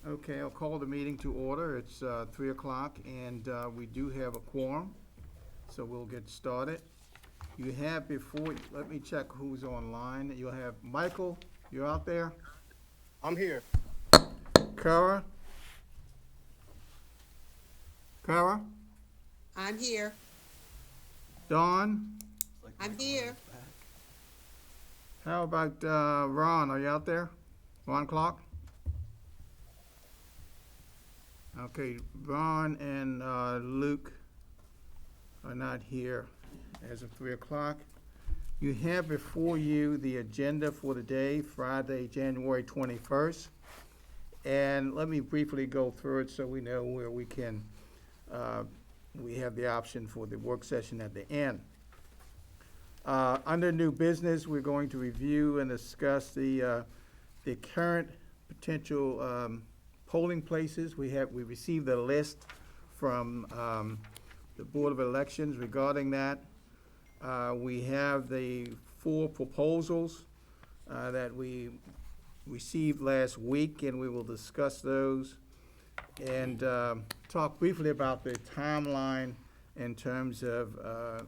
Okay, I'll call the meeting to order. It's 3 o'clock, and we do have a quorum, so we'll get started. You have before, let me check who's online. You'll have Michael, you're out there? I'm here. Kara? Kara? I'm here. Dawn? I'm here. How about Ron? Are you out there? Ron Clark? Okay, Ron and Luke are not here as of 3 o'clock. You have before you the agenda for the day, Friday, January 21st. And let me briefly go through it so we know where we can, we have the option for the work session at the end. Under new business, we're going to review and discuss the current potential polling places. We received a list from the Board of Elections regarding that. We have the 4 proposals that we received last week, and we will discuss those and talk briefly about the timeline in terms of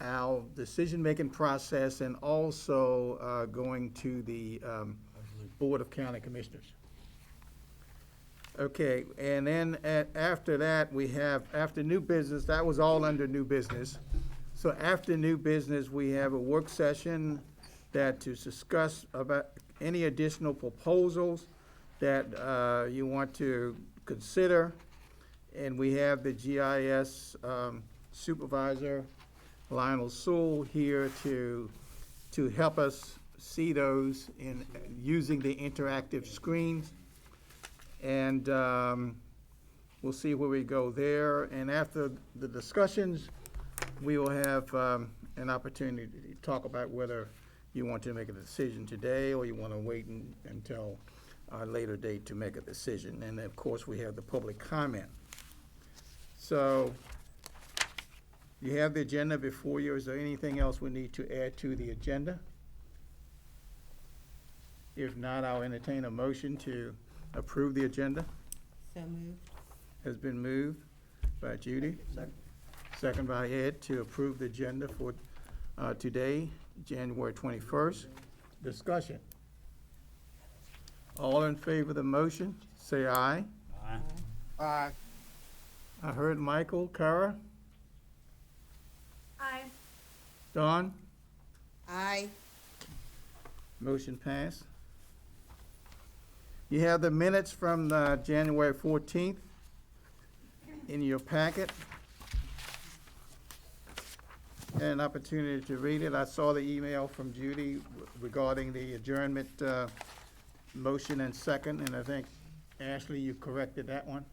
our decision-making process and also going to the Board of County Commissioners. Okay, and then after that, we have, after new business, that was all under new business. So after new business, we have a work session that to discuss about any additional proposals that you want to consider. And we have the GIS supervisor, Lionel Sewell, here to help us see those in using the interactive screens. And we'll see where we go there. And after the discussions, we will have an opportunity to talk about whether you want to make a decision today or you want to wait until a later date to make a decision. And of course, we have the public comment. So you have the agenda before you. Is there anything else we need to add to the agenda? If not, I'll entertain a motion to approve the agenda. So moved. Has been moved by Judy. Second by Ed to approve the agenda for today, January 21st. Discussion. All in favor of the motion, say aye. Aye. I heard Michael. Kara? Aye. Dawn? Aye. Motion passed. You have the minutes from January 14th in your packet. Had an opportunity to read it. I saw the email from Judy regarding the adjournment motion and second, and I think, Ashley, you corrected that one.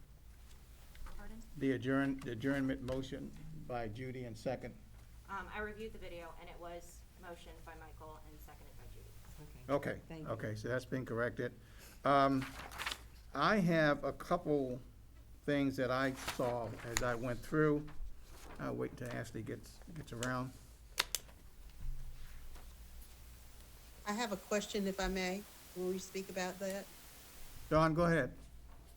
Pardon? The adjournment motion by Judy and second. I reviewed the video, and it was motioned by Michael and seconded by Judy. Okay. Okay, Thank you. okay, so that's been corrected. I have a couple things that I saw as I went through. I'll wait until Ashley gets around. I have a question, if I may, when we speak about that. Dawn, go ahead.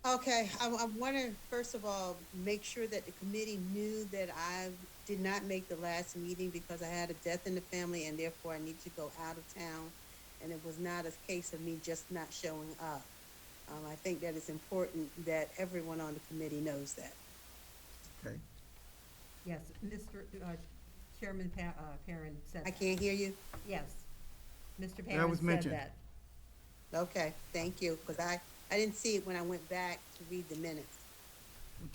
Okay, I want to, first of all, make sure that the committee knew that I did not make the last meeting because I had a death in the family and therefore I need to go out of town. And it was not a case of me just not showing up. I think that it's important that everyone on the committee knows that. Okay. Yes, Mr. Chairman Perrin said I that. can't hear you? Yes, Mr. That Perrin was said mentioned. that. Okay, thank you, because I didn't see it when I went back to read the minutes.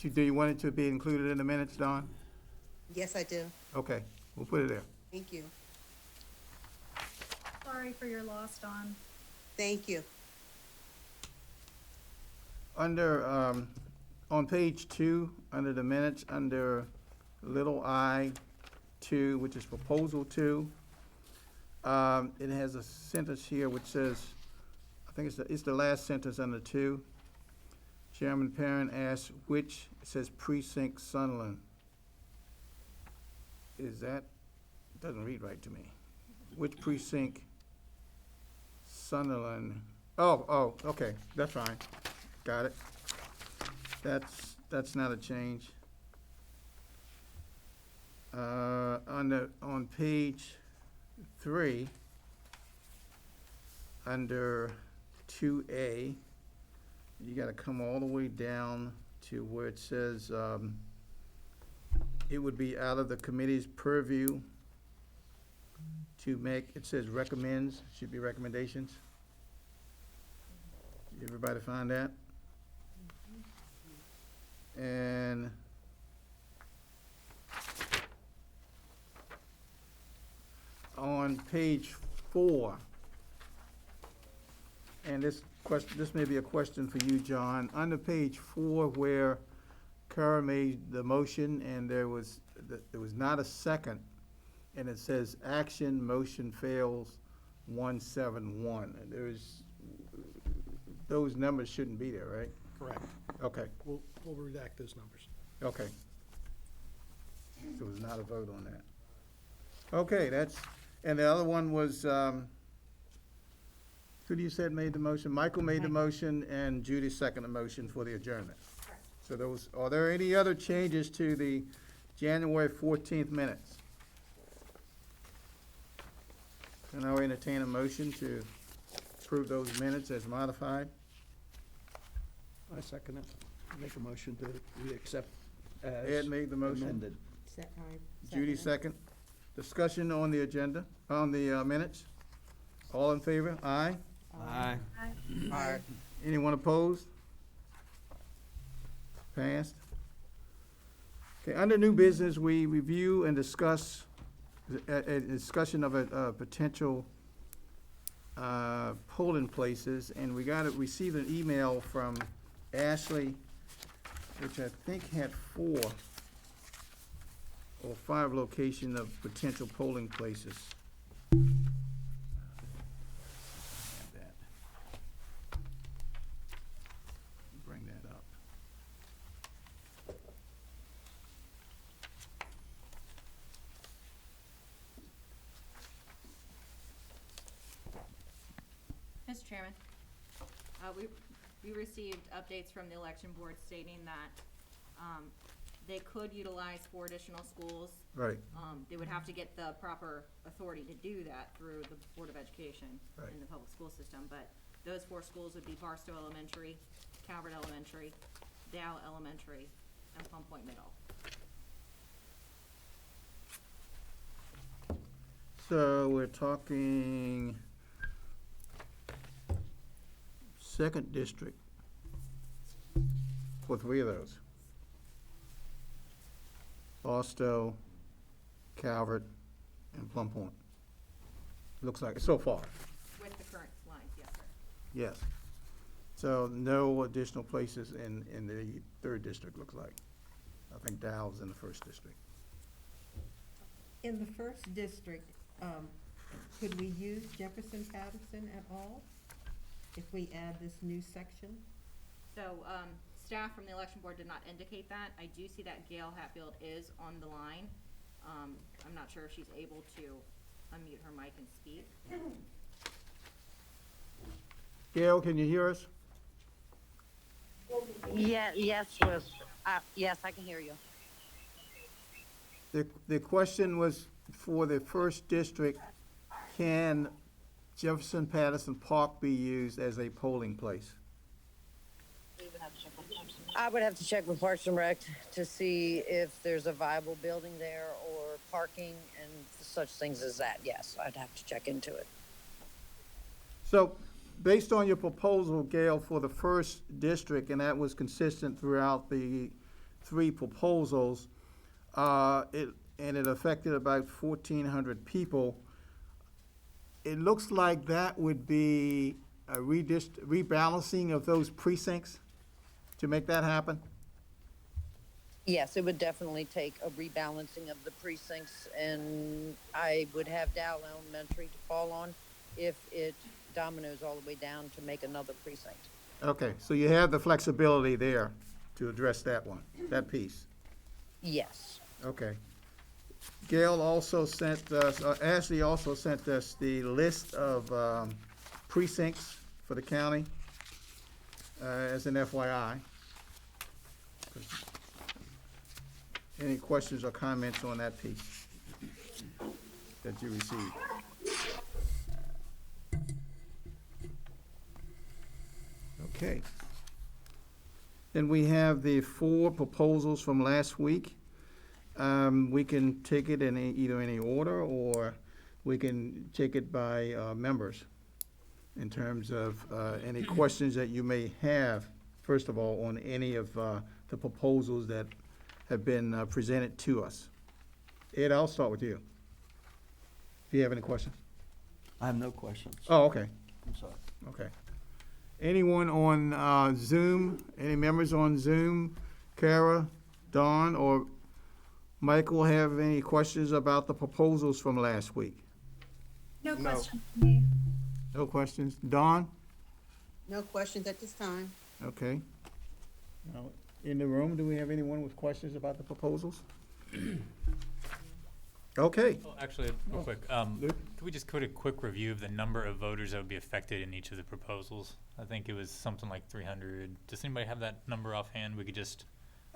Do you want it to be included in the minutes, Dawn? Yes, I do. Okay, we'll put it there. Thank you. Sorry for your loss, Dawn. Thank you. Under, on page 2, under the minutes, under little I-2, which is proposal 2, it has a sentence here which says, I think it's the last sentence under 2. Chairman Perrin asks which, it says precinct Sunderland. Is that, doesn't read right to me. Which precinct Sunderland? Oh, okay, that's fine. got it. That's not a change. On page 3, under 2A, you gotta come all the way down to where it says, it would be out of the committee's purview to make, it says recommends, should be recommendations. Everybody find that? And on page 4, and this may be a question for you, John. Under page 4, where Kara made the motion and there was not a second, and it says action motion fails 171. Those numbers shouldn't be there, right? Correct. Okay, We'll redact those numbers. okay. So it was not a vote on that. Okay, and the other one was, who do you said made the motion? Michael made the motion and Judy seconded the motion for the adjournment. Correct. So are there any other changes to the January 14th minutes? And I'll entertain a motion to approve those minutes as modified. I second it. Make a motion to we accept Ed as made the motion. amended. Judy second. Discussion on the agenda, on the minutes. All in favor? Aye. Aye. Aye. Anyone opposed? Passed. Okay, under new business, we review and discuss, a discussion of a potential polling places, and received an email from Ashley, which I think had 4 or 5 location of potential polling places. Have that. Bring that up. Mr. Chairman, we received updates from the election board stating that, they could utilize 4 additional schools. Right, They would have to get the proper authority to do that through the Board of Education Right. in the public school system, but those 4 schools would be Barstow Elementary, Calvert Elementary, Dow Elementary, and Plum Point Middle. so we're talking 2nd district for 3 of those. Barstow, Calvert, and Plum Point. Looks like, so far, With the current lines, yes, sir. yes. So no additional places in the 3rd district, looks like. I think Dow's in the 1st district. In the 1st district, could we use Jefferson Patterson at all if we add this new section? So, staff from the election board did not indicate that. I do see that Gail Hatfield is on the line. I'm not sure if she's able to unmute her mic and speak. Gail, can you hear us? Yeah, yes, Liz. Yes, I can hear you. The question was for the 1st district, can Jefferson Patterson Park be used as a polling place? I would have to check with Parks and Rec to see if there's a viable building there or parking and such things as that. Yes, I'd have to check into it. So, based on your proposal, Gail, for the 1st district, and that was consistent throughout the 3 proposals, it affected about 1,400 people. It looks like that would be a rebalancing of those precincts to make that happen? Yes, it would definitely take a rebalancing of the precincts, and I would have Dow Elementary to fall on if it dominoes all the way down to make another precinct. Okay, so you have the flexibility there to address that one, that piece. Yes. Okay. Gail also sent us, Ashley also sent us the list of precincts for the county. as an FYI. Any questions or comments on that piece that you received? Okay. Then we have the 4 proposals from last week. We can take it in either any order, or we can take it by members in terms of any questions that you may have, first of all, on any of the proposals that have been presented to us. Ed, I'll start with you. If you have any questions? I have no questions. Oh, okay, I'm sorry. okay. Anyone on Zoom, any members on Zoom, Kara, Dawn, or Michael have any questions about the proposals from last week? No. No questions? Dawn? No questions at this time. Okay. Now, in the room, do we have anyone with questions about the proposals? Okay. Oh, actually, real quick, Luke? could we just put a quick review of the number of voters that would be affected in each of the proposals? I think it was something like 300. Does anybody have that number offhand? We could just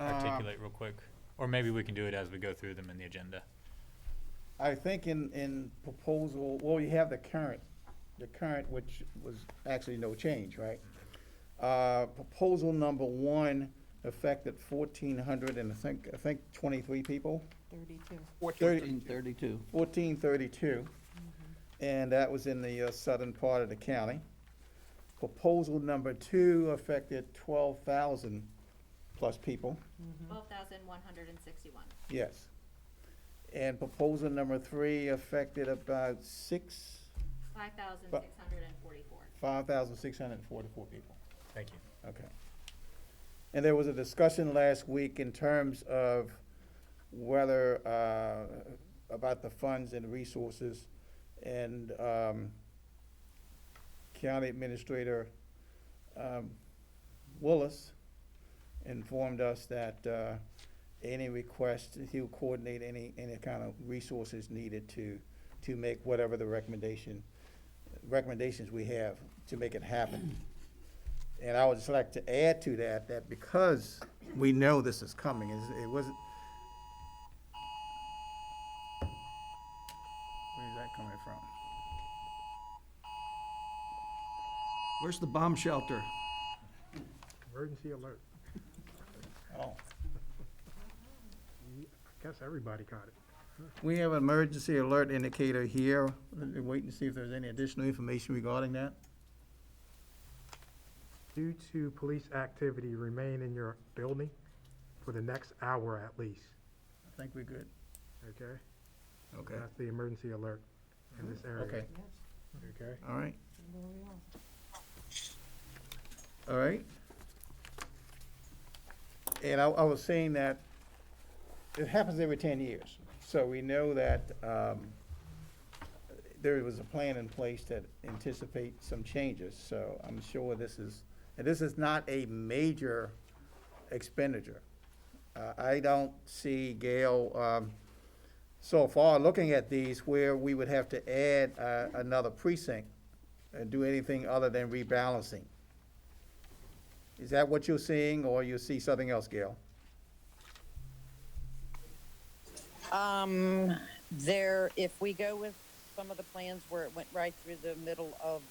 articulate real quick. Or maybe we can do it as we go through them in the agenda. I think in proposal, well, you have the current, which was actually no change, right? Proposal number 1 affected 1,400 and I think 23 people. 32. 1432. 1432, and that was in the southern part of the county. Proposal number 2 affected 12,000 plus people, 12,161. yes. And proposal number 3 affected about 5,644. 5,644 people. Thank you. Okay. And there was a discussion last week in terms of whether, about the funds and resources, and County Administrator Willis informed us that any request, he'll coordinate any kind of resources needed to make whatever the recommendations we have to make it happen. And I would just like to add to that because we know this is coming, it wasn't. Where's that coming from? Where's the bomb shelter? Emergency alert. Oh, I guess everybody caught it. we have an emergency alert indicator here. Wait and see if there's any additional information regarding that. Due to police activity, remain in your building for the next hour at least, I think we're good. okay? Okay, That's the emergency alert in this area. okay, Okay? all right. All right. And I was saying that it happens every 10 years. So we know that there was a plan in place that anticipates some changes. So I'm sure this is not a major expenditure. I don't see, Gail, so far, looking at these, where we would have to add another precinct and do anything other than rebalancing. Is that what you're seeing, or you see something else, Gail? If we go with some of the plans where it went right through the middle of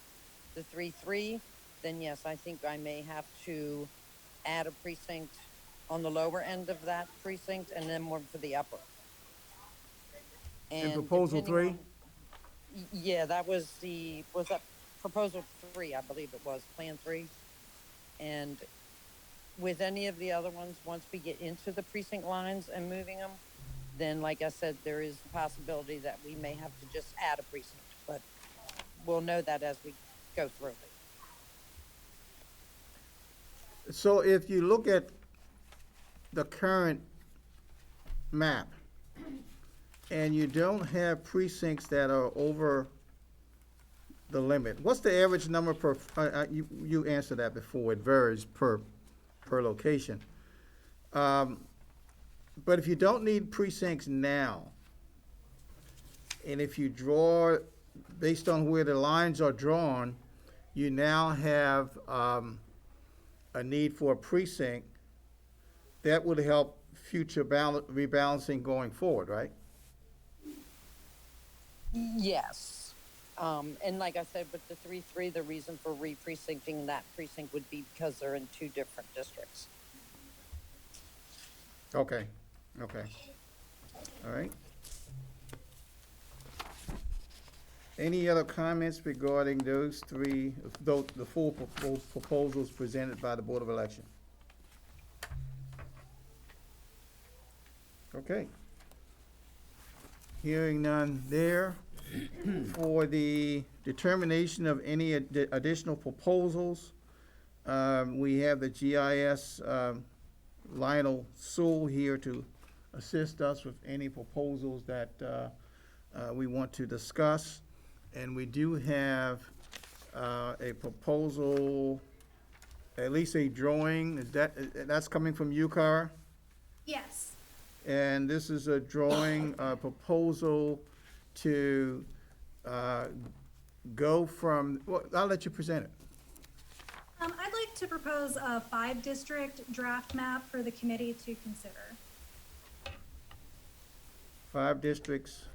the 3-3, then yes, I think I may have to add a precinct on the lower end of that precinct and then one for the upper. And proposal depending 3? Yeah, that was that proposal 3, I believe it was, plan 3. And with any of the other ones, once we get into the precinct lines and moving them, then like I said, there is a possibility that we may have to just add a precinct, but we'll know that as we go through it. So if you look at the current map, and you don't have precincts that are over the limit, what's the average number per, you answered that before, it varies per location. But if you don't need precincts now, and if you draw, based on where the lines are drawn, you now have a need for a precinct, that would help future rebalancing going forward, right? Yes. And like I said, with the 3-3, the reason for re-precincting that precinct would be because they're in 2 different districts. Okay, okay. All right. Any other comments regarding those three, the full proposals presented by the Board of Election? Okay. Hearing none there. For the determination of any additional proposals, we have the GIS, Lionel Sewell here to assist us with any proposals that we want to discuss. And we do have a proposal, at least a drawing, that's coming from you, Cara? Yes. And this is a drawing, proposal to go from, well, I'll let you present it. I'd like to propose a 5-district draft map for the committee to consider. 5 districts.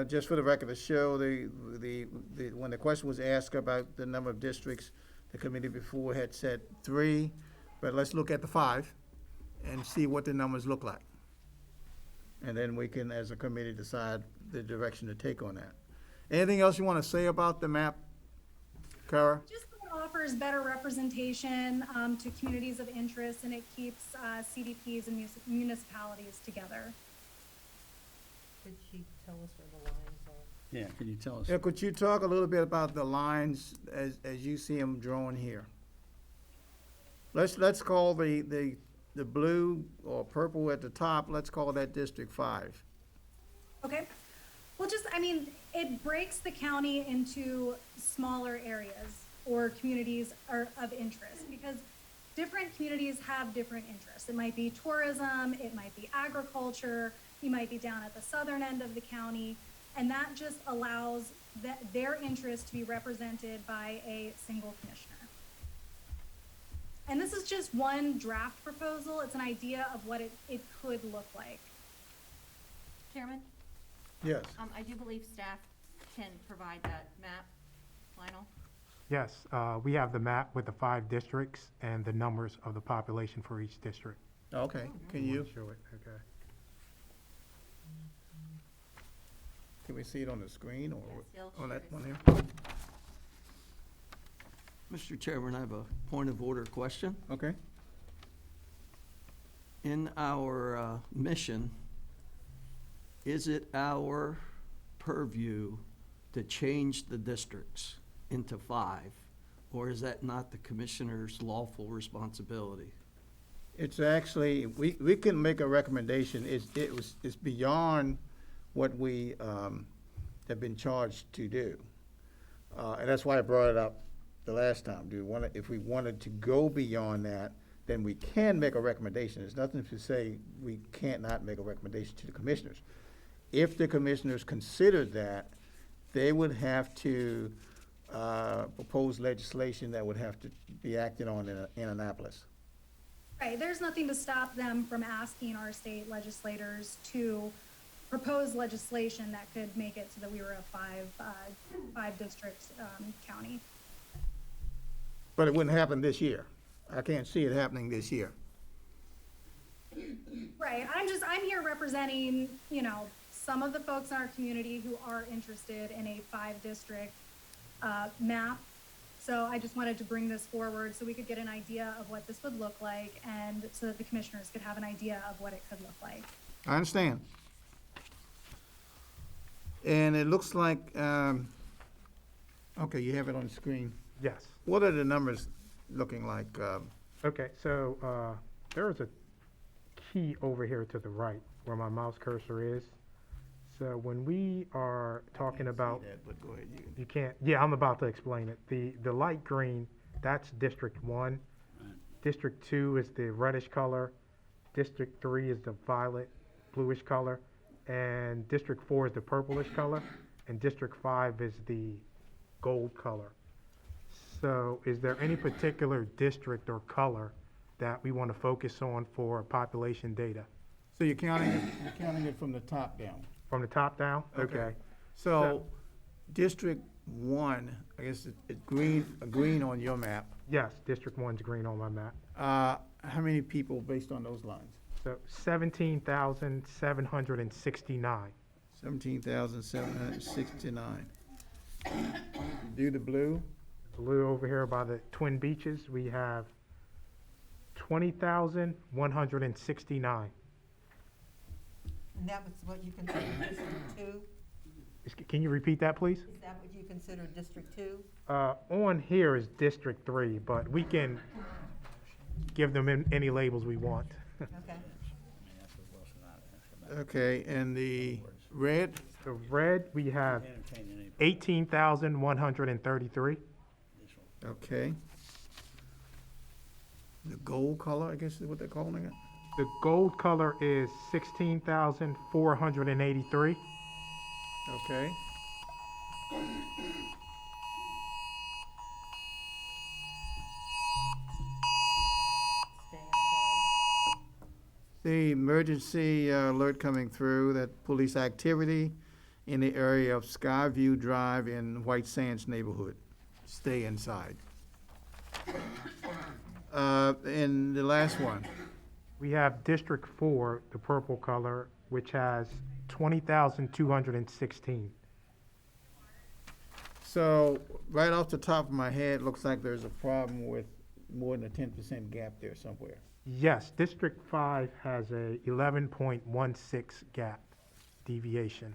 Just for the record, to show when the question was asked about the number of districts, the committee before had said 3, but let's look at the 5 and see what the numbers look like. And then we can, as a committee, decide the direction to take on that. Anything else you want to say about the map, Cara? Just that it offers better representation to communities of interest, and it keeps CDPs and municipalities together. Could she tell us where the lines are? Yeah, can you tell us? Yeah, could you talk a little bit about the lines as you see them drawn here? Let's call the blue or purple at the top, let's call that District 5. Okay. Well, it breaks the county into smaller areas or communities of interest, because different communities have different interests. It might be tourism, it might be agriculture, you might be down at the southern end of the county, and that just allows their interest to be represented by a single commissioner. And this is just one draft proposal. It's an idea of what it could look like. Chairman, Yes. I do believe staff can provide that map. Lionel? Yes, we have the map with the 5 districts and the numbers of the population for each district. Okay, can you, Show it, okay. can we see it on the screen or Yes, on that sure. one here? Mr. Chairman, I have a point of order question. Okay. In our mission, is it our purview to change the districts into 5? Or is that not the commissioner's lawful responsibility? It's actually, we can make a recommendation, it's beyond what we, have been charged to do. And that's why I brought it up the last time. If we wanted to go beyond that, then we can make a recommendation. There's nothing to say we can't not make a recommendation to the commissioners. If the commissioners considered that, they would have to, propose legislation that would have to be acted on in Annapolis. Right, there's nothing to stop them from asking our state legislators to propose legislation that could make it so that we were a 5-district county. But it wouldn't happen this year. I can't see it happening this year. Right, I'm here representing, some of the folks in our community who are interested in a 5-district map. So I just wanted to bring this forward so we could get an idea of what this would look like, and so that the commissioners could have an idea of what it could look like. I understand. And it looks like, okay, you have it on the screen. Yes. What are the numbers looking like? Okay, so there is a key over here to the right where my mouse cursor is. So when we are talking about, But go ahead, you can't, yeah, I'm about to explain it. The light green, that's District 1. District 2 is the reddish color. District 3 is the violet, bluish color. And District 4 is the purplish color. And District 5 is the gold color. So is there any particular district or color that we want to focus on for population data? So you're counting it from the top down. From the top down? Okay. So, District 1, I guess it's green on your map. Yes, District 1's green on my map. How many people based on those lines? So 17,769. 17,769. Do the blue? Blue over here by the Twin Beaches, we have 20,169. And that was what you consider District Two? Can you repeat that, please? Is that what you consider District Two? On here is District 3, but we can give them any labels we want. Okay. Okay, and the red? The red, we have 18,133. Okay. The gold color, I guess is what they're calling it? The gold color is 16,483. Okay. Stay inside. The emergency alert coming through, that police activity in the area of Skyview Drive in White Sands neighborhood. Stay inside. And the last one, We have District 4, the purple color, which has 20,216. so right off the top of my head, looks like there's a problem with more than a 10% gap there somewhere. Yes, District 5 has a 11.16 gap deviation.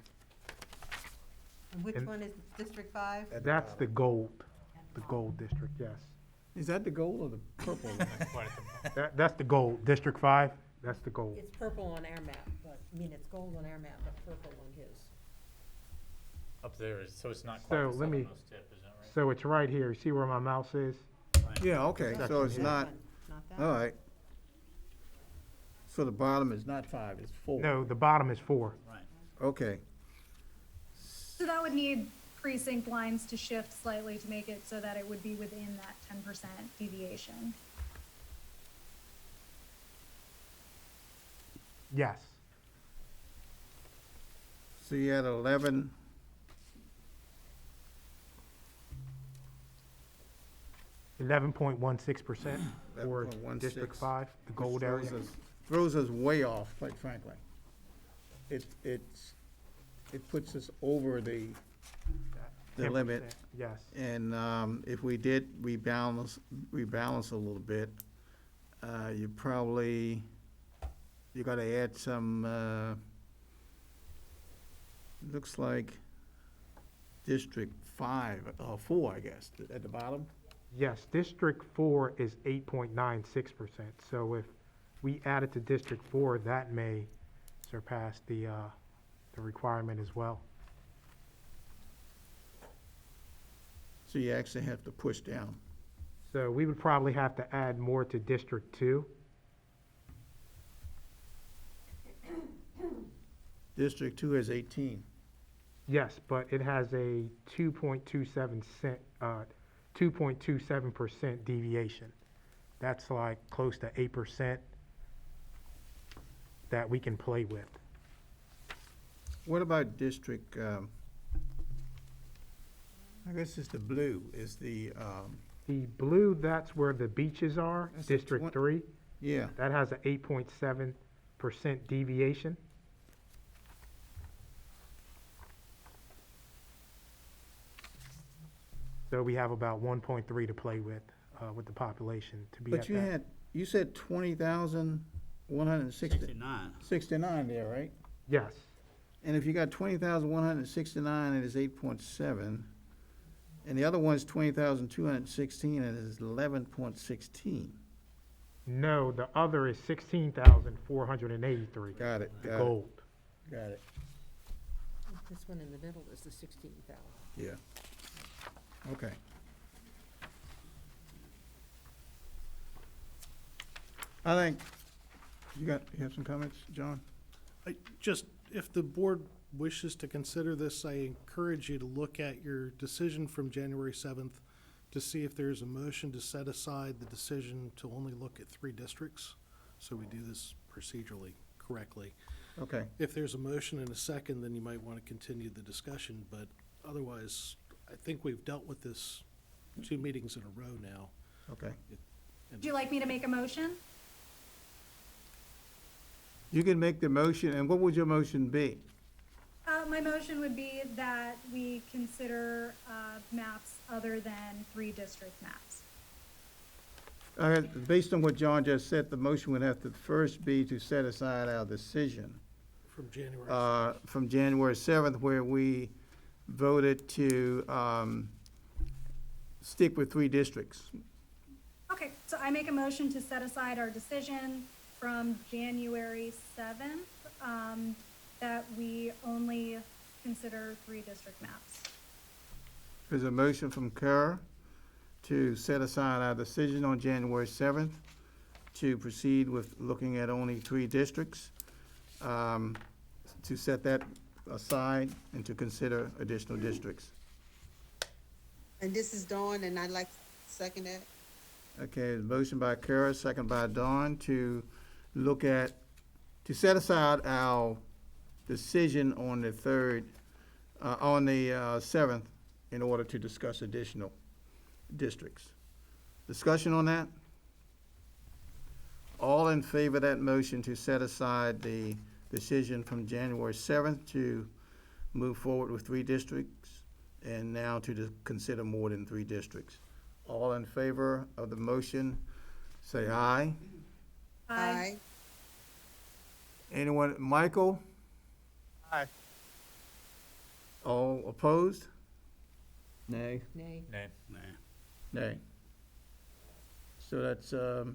And which And- one is District Five? At the That's the bottom. gold district, yes. Is that the gold or the purple? Quite at the- That's the gold, District 5, that's the gold. It's purple on our map, but, I mean, it's gold on our map, but purple on his. Up there, so it's not quite So the let me- southernmost tip, is that right? So it's right here, see where my mouse is? Yeah, okay, so it's That not, one, Not that all one. right. So the bottom is not 5, it's 4. No, the bottom is 4. Okay, So that would need precinct lines to shift slightly to make it so that it would be within that 10% deviation. Yes, so you had 11, 11.16% for 11.16. District 5, the gold which area. throws us way off, quite frankly. It puts us over the 10%, limit. Yes. And if we did rebalance a little bit, you gotta add some, looks like District 5, 4, I guess, at the bottom. Yes, District 4 is 8.96%. So if we add it to District 4, that may surpass the requirement as well. So you actually have to push down. So we would probably have to add more to District 2. District 2 is 18. Yes, but it has a 2.27% deviation. That's like close to 8% that we can play with. What about District, I guess it's the blue, is the, The blue, that's where the beaches are, That's a District 3. yeah, That has a 8.7% deviation. So we have about 1.3 to play with the population to be at but that. you said 20,160. 69 there, right? Yes, And if you got 20,169 and it's 8.7, and the other one's 20,216 and it's 11.16. no, the other is 16,483. Got it, The got it, gold. got it, This one in the middle is the 16,000. yeah. Okay. I think, you have some comments, John? If the board wishes to consider this, I encourage you to look at your decision from January 7th to see if there's a motion to set aside the decision to only look at 3 districts, so we do this procedurally correctly. Okay, If there's a motion and a second, then you might want to continue the discussion, but otherwise, I think we've dealt with this 2 meetings in a row now. okay. Would you like me to make a motion? You can make the motion, and what would your motion be? My motion would be that we consider, maps other than 3 district maps. Based on what John just said, the motion would have to first be to set aside our decision From January. from January 7th, where we voted to stick with 3 districts. Okay, so I make a motion to set aside our decision from January 7th, that we only consider 3 district maps. There's a motion from Kerr to set aside our decision on January 7th to proceed with looking at only 3 districts, to set that aside and to consider additional districts. And this is Dawn, and I'd like to second that. Okay, motion by Kara, second by Dawn to look at, to set aside our decision on the 3rd, on the 7th, in order to discuss additional districts. Discussion on that? All in favor of that motion to set aside the decision from January 7th to move forward with 3 districts and now to consider more than 3 districts? All in favor of the motion, say aye. Aye. Anyone, Michael? Aye. All opposed? Nay? Nay. Nay. Nay. So that's 2,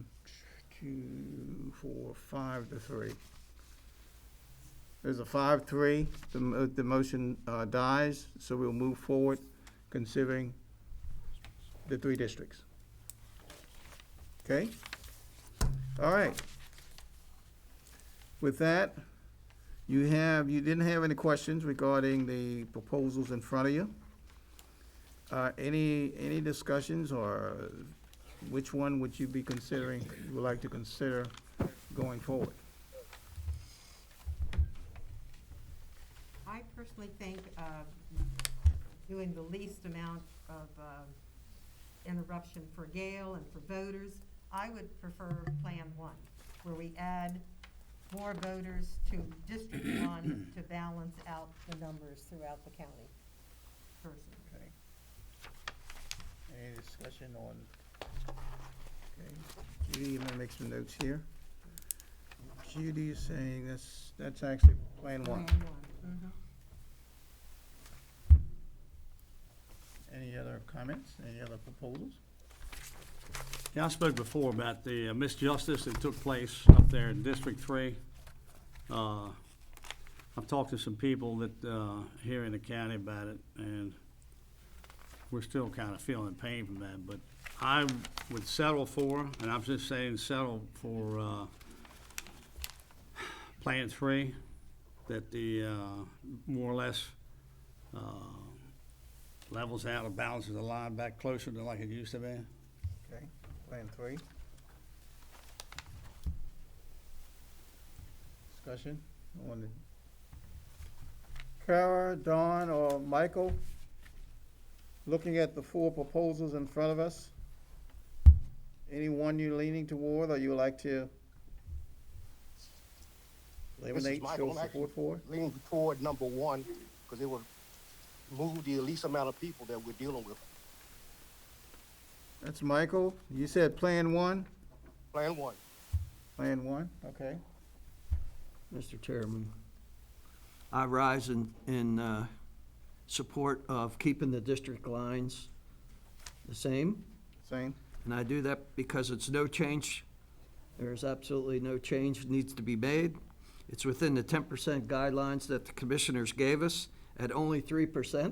4, 5 to 3. There's a 5-3. The motion dies, so we'll move forward considering the 3 districts. Okay? All right. With that, you didn't have any questions regarding the proposals in front of you? Any discussions, or which one would you be considering, you would like to consider going forward? I personally think doing the least amount of interruption for Gail and for voters, I would prefer Plan 1, where we add more voters to District 1 to balance out the numbers throughout the county. Personally. Okay. Any discussion on, okay, Judy, I'm gonna make some notes here. Judy is saying that's actually Plan 1. Plan 1. Any other comments, any other proposals? Yeah, I spoke before about the misjustice that took place up there in District 3. I've talked to some people that, here in the county about it, and we're still kind of feeling pain from that, but I would settle for, and I'm just saying settle for, Plan 3, that the, more or less, levels out or balances the line back closer to like it used to be. Okay, Plan 3. Discussion on the, Kara, Dawn, or Michael? Looking at the 4 proposals in front of us, any one you're leaning toward, or you would like to eliminate, Michael. show I'm support for? Leaning toward number 1, because it would move the least amount of people that we're dealing with. That's Michael. You said Plan 1? Plan 1. Plan 1, okay. Mr. Chairman, I rise in support of keeping the district lines the same, Same? and I do that because it's no change. There's absolutely no change that needs to be made. It's within the 10% guidelines that the commissioners gave us at only 3%.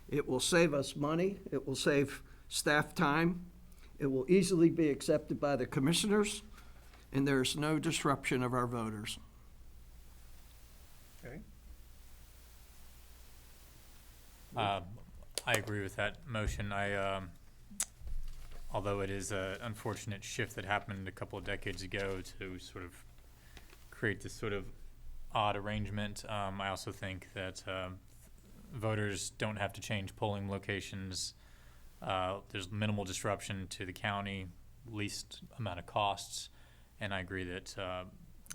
It will save us money. It will save staff time. It will easily be accepted by the commissioners, and there's no disruption of our voters. Okay. I agree with that motion. although it is an unfortunate shift that happened a couple of decades ago to sort of create this sort of odd arrangement, I also think that voters don't have to change polling locations. There's minimal disruption to the county, least amount of costs, and I agree that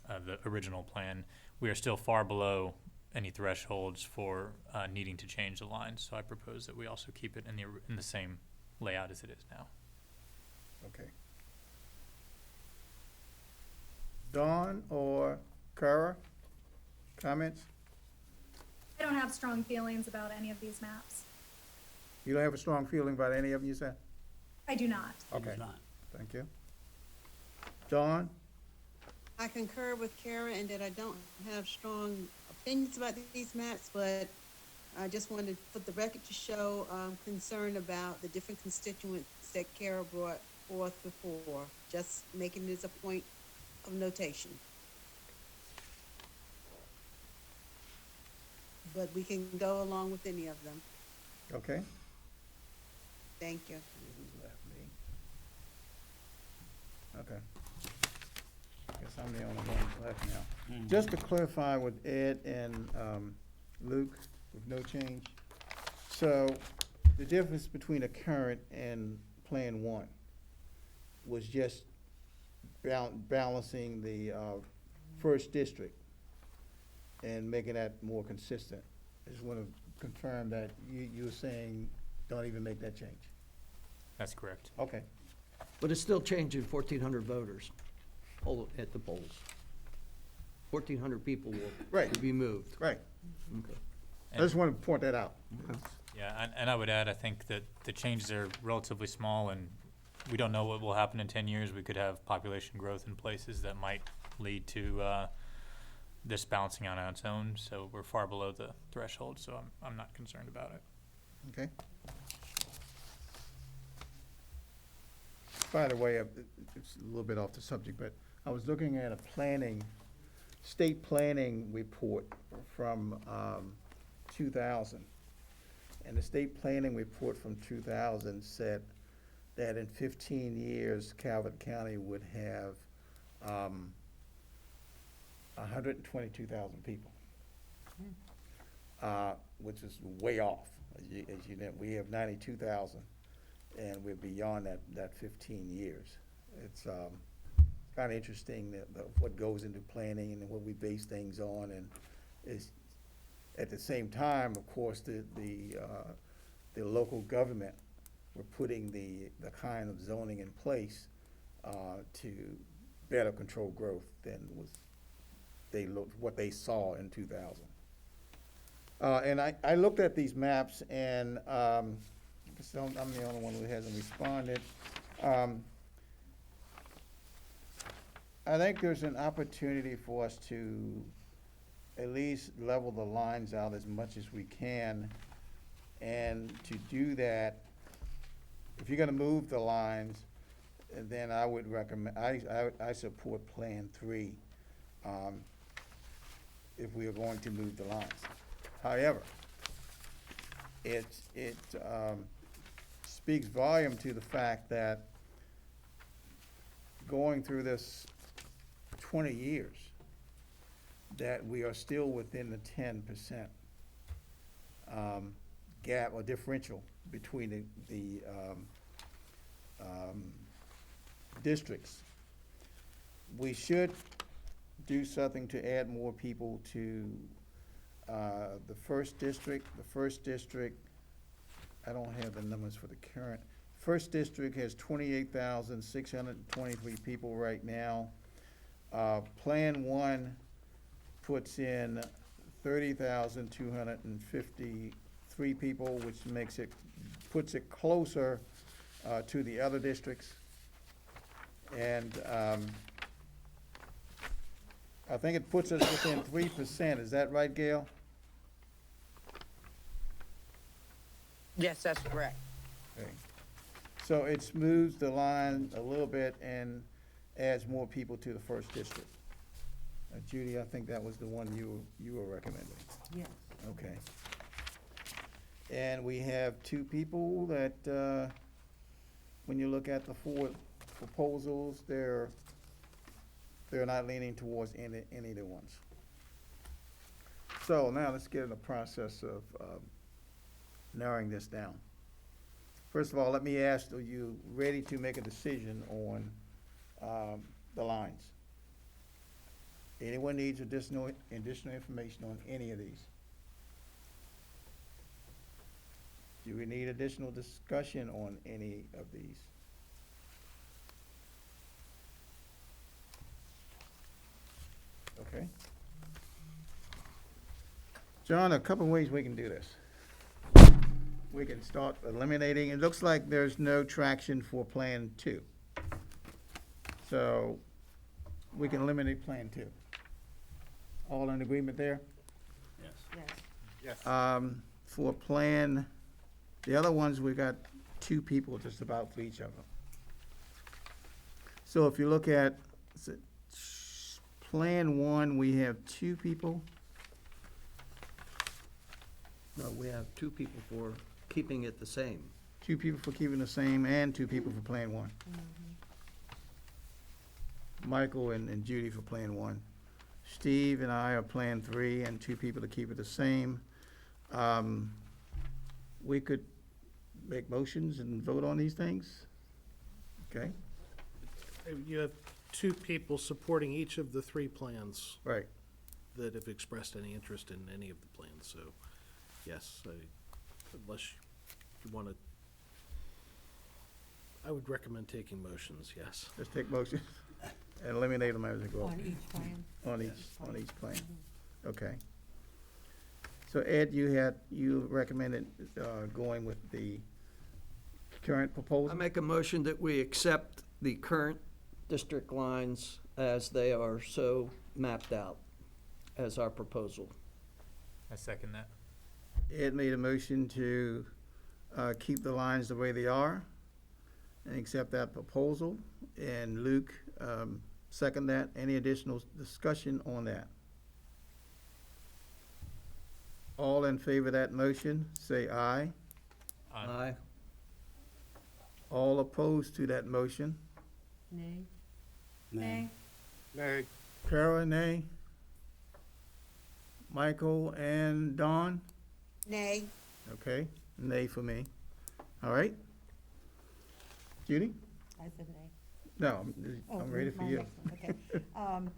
the original plan, we are still far below any thresholds for needing to change the lines. So I propose that we also keep it in the same layout as it is now. Okay. Dawn or Kara, comments? I don't have strong feelings about any of these maps. You don't have a strong feeling about any of them, you said? I do not. Okay, It's not. thank you. Dawn? I concur with Kara in that I don't have strong opinions about these maps, but I just wanted for the record to show concern about the different constituents that Kara brought forth before, just making this a point of notation. But we can go along with any of them. Okay. Thank you. Who's left? Me? Okay. Guess I'm the only one left now. Just to clarify with Ed and Luke, with no change. So the difference between a current and Plan 1 was just balancing the first district and making that more consistent. I just want to confirm that you were saying don't even make that change. That's correct. Okay. But it's still changing 1,400 voters at the polls. 1,400 people Right. will be moved. Right. Okay. I just want to point that out. Yeah, and I would add, I think that the changes are relatively small, and we don't know what will happen in 10 years. We could have population growth in places that might lead to this balancing out on its own, so we're far below the threshold, so I'm not concerned about it. Okay. By the way, it's a little bit off the subject, but I was looking at a state planning report from 2000. And the state planning report from 2000 said that in 15 years, Calvert County would have 122,000 people, which is way off. As you know, we have 92,000, and we're beyond that 15 years. It's kind of interesting that what goes into planning and what we base things on, and is at the same time, of course, the local government were putting the kind of zoning in place to better control growth than what they saw in 2000. And I looked at these maps, and I'm the only one who hasn't responded. I think there's an opportunity for us to at least level the lines out as much as we can. And to do that, if you're gonna move the lines, then I would recommend, I support Plan 3, if we are going to move the lines. However, it speaks volume to the fact that going through this 20 years, that we are still within the 10% gap or differential between the districts. We should do something to add more people to the first district. The first district, I don't have the numbers for the current. First district has 28,623 people right now. Plan 1 puts in 30,253 people, which puts it closer to the other districts. And I think it puts us within 3%. Is that right, Gail? Yes, that's correct. Okay. So it smooths the line a little bit and adds more people to the first district. Judy, I think that was the one you were recommending. Yes. Okay. And we have two people that when you look at the four proposals, they're not leaning towards any of the ones. So now let's get in the process of narrowing this down. First of all, let me ask, are you ready to make a decision on the lines? Anyone needs additional information on any of these? Do we need additional discussion on any of these? Okay. John, a couple ways we can do this. We can start eliminating, it looks like there's no traction for Plan 2. So we can eliminate Plan 2. All in agreement there? Yes. Yes. Yes. For Plan, the other ones, we got 2 people just about for each of them. So if you look at, is it Plan 1, we have 2 people. No, we have 2 people for keeping it the same. 2 people for keeping the same and 2 people for Plan 1. Michael and Judy for Plan 1. Steve and I are Plan 3 and 2 people to keep it the same. We could make motions and vote on these things? Okay, You have 2 people supporting each of the 3 plans right. that have expressed any interest in any of the plans, so, yes, unless you want to, I would recommend taking motions, yes. Let's take motions and eliminate them as we go. On each plan. On each plan. Okay. So Ed, you recommended going with the current I proposal? make a motion that we accept the current district lines as they are so mapped out as our proposal. I second that. Ed made a motion to keep the lines the way they are and accept that proposal. And Luke, second that. Any additional discussion on that? All in favor of that motion, say aye. Aye. All opposed to that motion? Nay. Nay. Nay. Kara, nay? Michael and Don? Nay. Okay, nay for me. All right. Judy? I said nay. No, Oh, I'm ready for my you. next one, okay.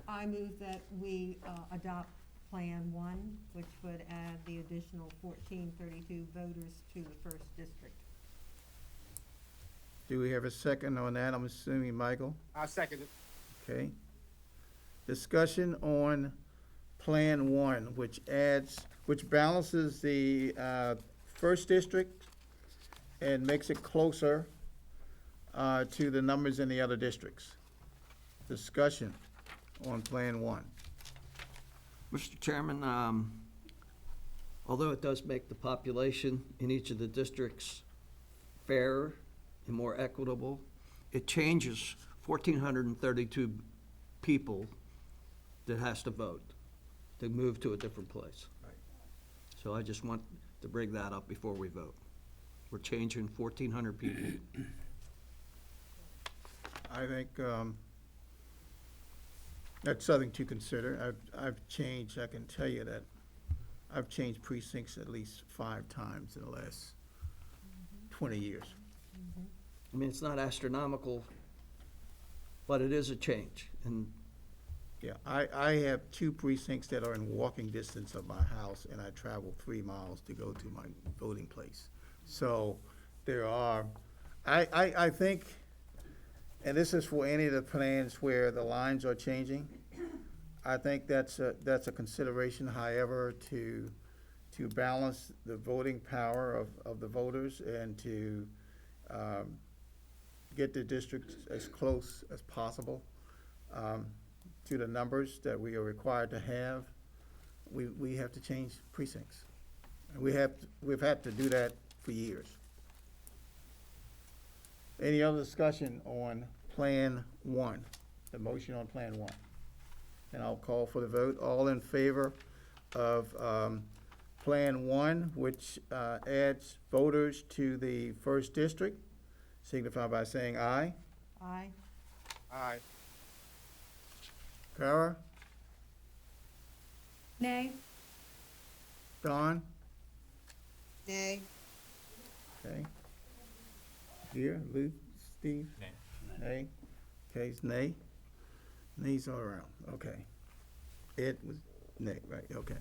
I move that we adopt Plan 1, which would add the additional 1432 voters to the first district. Do we have a second on that? I'm assuming Michael. I second it. Okay. Discussion on Plan 1, which balances the first district and makes it closer to the numbers in the other districts. Discussion on Plan 1. Mr. Chairman, although it does make the population in each of the districts fairer and more equitable, it changes 1,432 people that has to vote to move to a different place. Right. So I just want to bring that up before we vote. We're changing 1,400 people. I think that's something to consider. I've changed, I can tell you that I've changed precincts at least 5 times in the last 20 years. I mean, it's not astronomical, but it is a change. And Yeah, I have 2 precincts that are in walking distance of my house, and I travel 3 miles to go to my voting place. So there are, I think, and this is for any of the plans where the lines are changing, I think that's a consideration, however, to balance the voting power of the voters and to get the districts as close as possible to the numbers that we are required to have. We have to change precincts. And we've had to do that for years. Any other discussion on Plan 1, the motion on Plan 1? And I'll call for the vote. All in favor of Plan 1, which adds voters to the first district signify by saying aye. Aye. Aye. Kara, Nay. Don, Nay. okay. Here, Luke, Steve? Nay. Nay. Okay, it's nay. Nays all around, okay. Ed was nay, right, okay.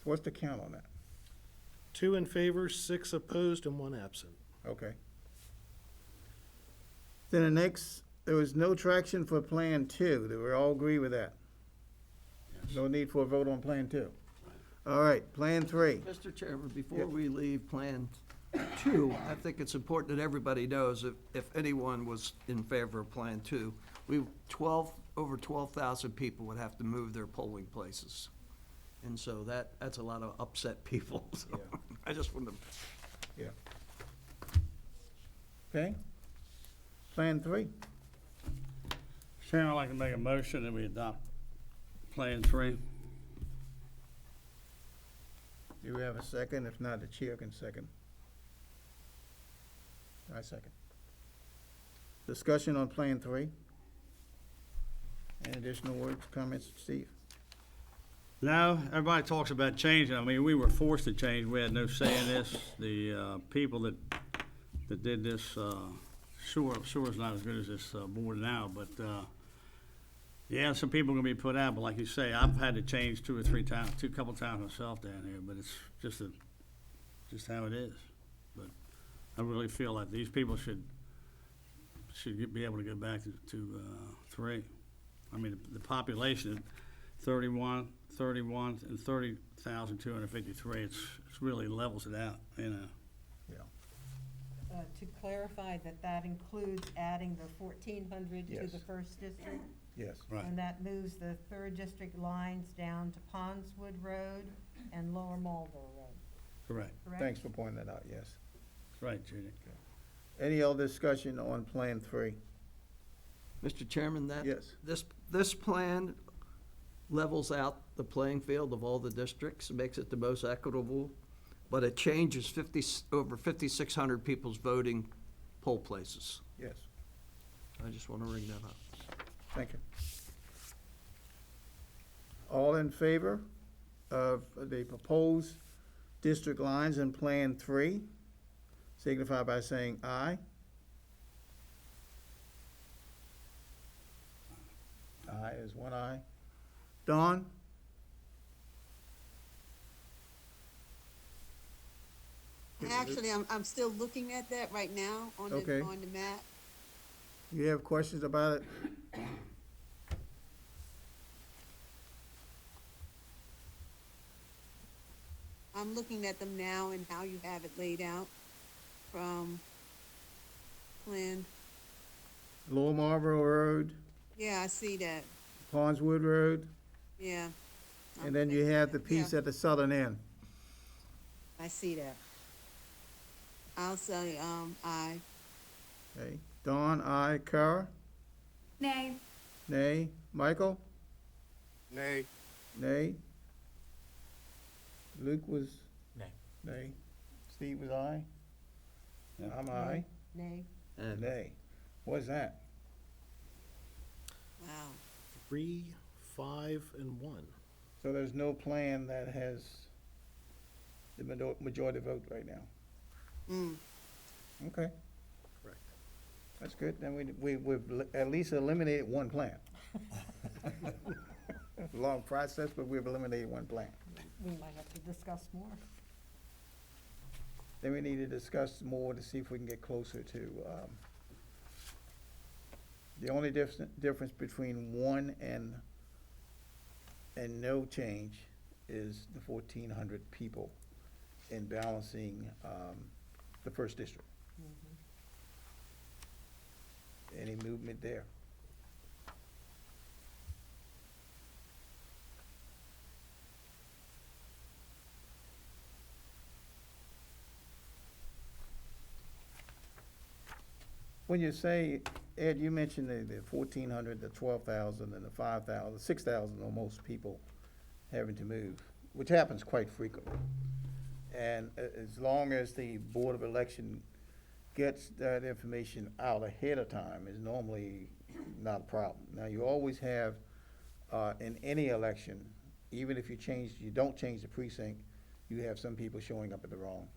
What's the count on that? 2 in favor, 6 opposed, and 1 absent. Okay. Then the next, there was no traction for Plan 2. Did we all agree with that? No need for a vote on Plan 2. All right, Plan 3. Mr. Chairman, before we leave Plan 2, I think it's important that everybody knows if anyone was in favor of Plan 2, over 12,000 people would have to move their polling places. And so that's a lot of upset people. So Yeah. I just wanted to. Yeah. Okay. Plan 3. Chairman, I'd like to make a motion that we adopt Plan 3. Do we have a second? If not, the chair can second. I second. Discussion on Plan 3. Any additional words, comments, Steve? No, everybody talks about changing. I mean, we were forced to change. We had no say in this. The people that did this, sure it's not as good as this board now, but yeah, some people are gonna be put out. But like you say, I've had to change 2 or 3 times, couple times myself down here. But it's just how it is. But I really feel like these people should be able to go back to 3. I mean, the population, 31 and 30,253, it's really levels it out, you know. To clarify that includes adding the 1,400 to Yes. the first district? Yes. Right. And that moves the third district lines down to Pondswood Road and Lower Marlboro Road, Correct. correct? Thanks for pointing that out, yes. That's right, Judy. Any other discussion on Plan 3? Mr. Chairman, Yes. this plan levels out the playing field of all the districts, makes it the most equitable, but it changes over 5,600 people's voting poll places. Yes. I just want to bring that up. Thank you. All in favor of the proposed district lines in Plan 3, signify by saying aye. Aye is 1 aye. Dawn? Actually, I'm still looking at that right now on Okay. on the map. You have questions about it? I'm looking at them now and how you have it laid out from Plan. Lower Marlboro Road, Yeah, I see that. Pondswood Road, Yeah. and then you have the piece Yeah, at the southern end. I see that. I'll say, aye. Okay. Dawn, aye. Kara? Nay. Nay. Michael? Nay. Nay. Luke was? Nay. Nay. Steve was aye? I'm aye. Nay. Nay. What's that? Wow. 3, 5, and 1. So there's no plan that has the majority vote right now? Mm. Okay, Correct. that's good. Then we've at least eliminated one plan. Long process, but we've eliminated one plan. We might have to discuss more. Then we need to discuss more to see if we can get closer to, the only difference between 1 and no change is the 1,400 people in balancing, the first district. Any movement there? When you say, Ed, you mentioned the 1,400, the 12,000, and the 5,000, 6,000 almost people having to move, which happens quite frequently. And as long as the Board of Election gets that information out ahead of time is normally not a problem. Now, you always have, in any election, even if you don't change the precinct, you have some people showing up at the wrong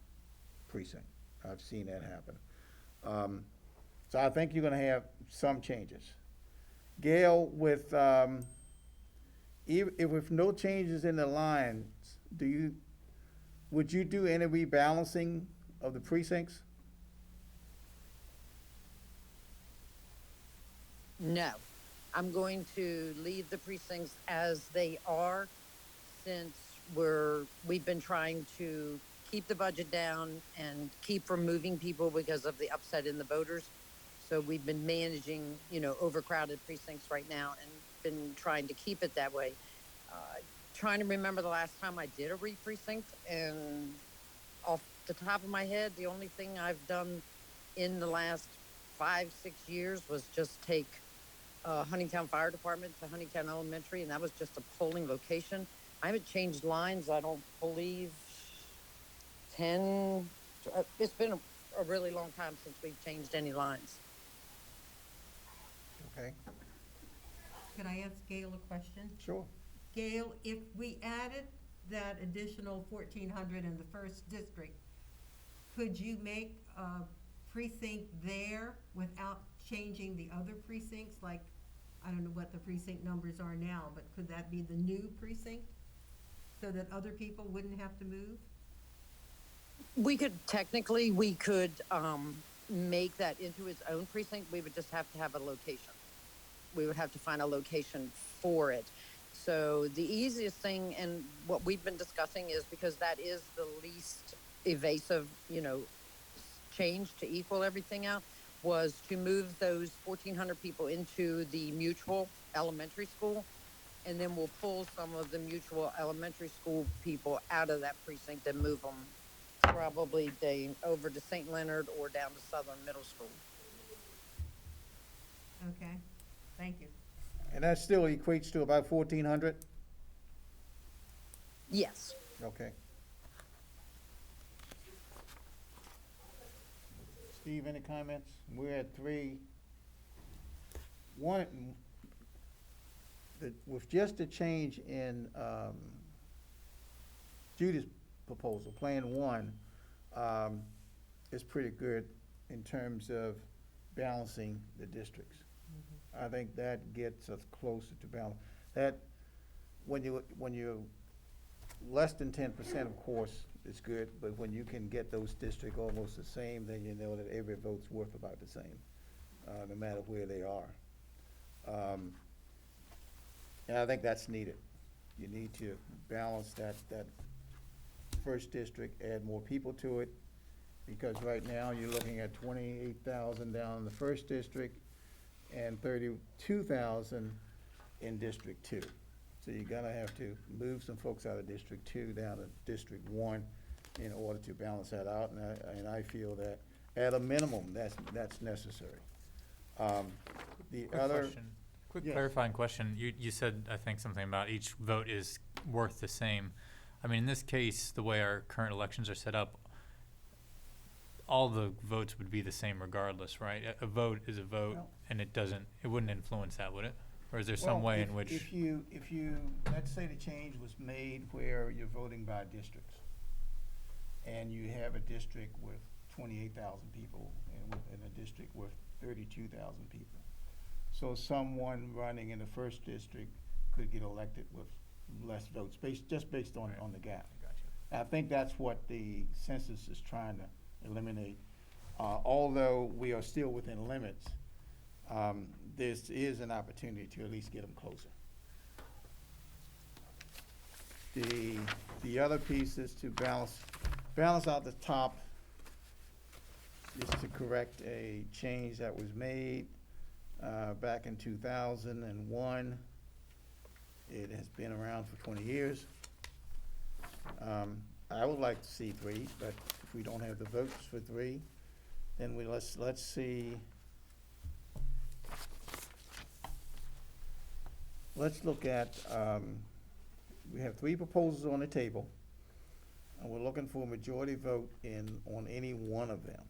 precinct. I've seen that happen. So I think you're gonna have some changes. Gail, with, if with no changes in the lines, would you do any rebalancing of the precincts? No, I'm going to leave the precincts as they are, since we've been trying to keep the budget down and keep from moving people because of the upset in the voters. So we've been managing, overcrowded precincts right now and been trying to keep it that way. Trying to remember the last time I did a re-precinct, and off the top of my head, the only thing I've done in the last 5-6 years was just take Huntingtown Fire Department to Huntingtown Elementary, and that was just a polling location. I haven't changed lines, I don't believe, it's been a really long time since we've changed any lines. Okay, Could I ask Gail a question? sure. Gail, if we added that additional 1,400 in the first district, could you make a precinct there without changing the other precincts? Like, I don't know what the precinct numbers are now, but could that be the new precinct so that other people wouldn't have to move? We could make that into its own precinct. We would just have to have a location. We would have to find a location for it. So the easiest thing, and what we've been discussing, is because that is the least evasive, change to equal everything out, was to move those 1,400 people into the mutual elementary school, and then we'll pull some of the mutual elementary school people out of that precinct and move them probably over to St. Leonard or down to Southern Middle School. Okay, thank you. And that still equates to about 1,400? Yes. Okay. Steve, any comments? We're at 3. One, with just a change in Judy's proposal, Plan 1, is pretty good in terms of balancing the districts. I think that gets us closer to balance. That, when you're less than 10%, of course, it's good, but when you can get those districts almost the same, then you know that every vote's worth about the same, no matter where they are. And I think that's needed. You need to balance that first district, add more people to it, because right now you're looking at 28,000 down in the first district and 32,000 in District 2. So you're gonna have to move some folks out of District 2 down to District 1 in order to balance that out, and I feel that at a minimum, that's necessary. The other. Quick Yes. clarifying question. You said, I think, something about each vote is worth the same. I mean, in this case, the way our current elections are set up, all the votes would be the same regardless, right? A vote is a vote, Well- and it wouldn't influence that, would it? Or is there some way in which? If you, let's say the change was made where you're voting by districts, and you have a district with 28,000 people, and a district with 32,000 people. So someone running in the first district could get elected with less votes, just based on the gap. Gotcha. I think that's what the census is trying to eliminate. Although we are still within limits, this is an opportunity to at least get them closer. The other piece is to balance out the top, is to correct a change that was made back in 2001. It has been around for 20 years. I would like to see 3, but if we don't have the votes for 3, then let's see. Let's look at, we have 3 proposals on the table, and we're looking for a majority vote on any one of them.